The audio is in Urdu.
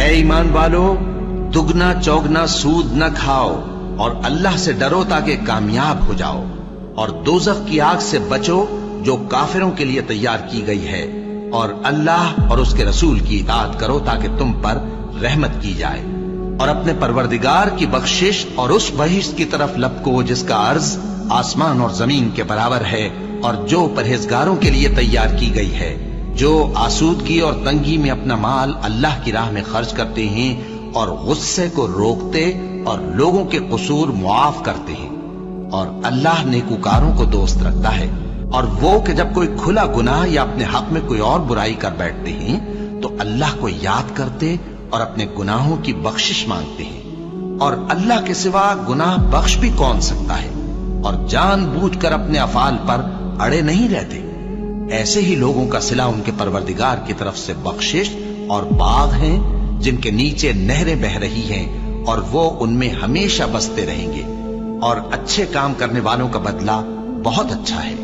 اے ایمان والو، دگنا چوگنا سود نہ کھاؤ اور اللہ سے ڈرو تاکہ کامیاب ہو جاؤ، اور دوزخ کی آگ سے بچو جو کافروں کے لیے تیار کی گئی ہے، اور اللہ اور اس کے رسول کی اطاعت کرو تاکہ تم پر رحمت کی جائے، اور اپنے پروردگار کی بخشش اور اس بہشت کی طرف لپکو جس کا عرض آسمان اور زمین کے برابر ہے، اور جو پرہیزگاروں کے لیے تیار کی گئی ہے، جو آسودگی اور تنگی میں اپنا مال اللہ کی راہ میں خرچ کرتے ہیں اور غصے کو روکتے اور لوگوں کے قصور معاف کرتے ہیں، اور اللہ نیکوکاروں کو دوست رکھتا ہے۔ اور وہ کہ جب کوئی کھلا گناہ یا اپنے حق میں کوئی اور برائی کر بیٹھتے ہیں تو اللہ کو یاد کرتے اور اپنے گناہوں کی بخشش مانگتے ہیں، اور اللہ کے سوا گناہ بخش بھی کون سکتا ہے، اور جان بوجھ کر اپنے افعال پر اڑے نہیں رہتے۔ ایسے ہی لوگوں کا صلہ ان کے پروردگار کی طرف سے بخشش اور باغ ہیں جن کے نیچے نہریں بہ رہی ہیں، اور وہ ان میں ہمیشہ بستے رہیں گے، اور اچھے کام کرنے والوں کا بدلہ بہت اچھا ہے۔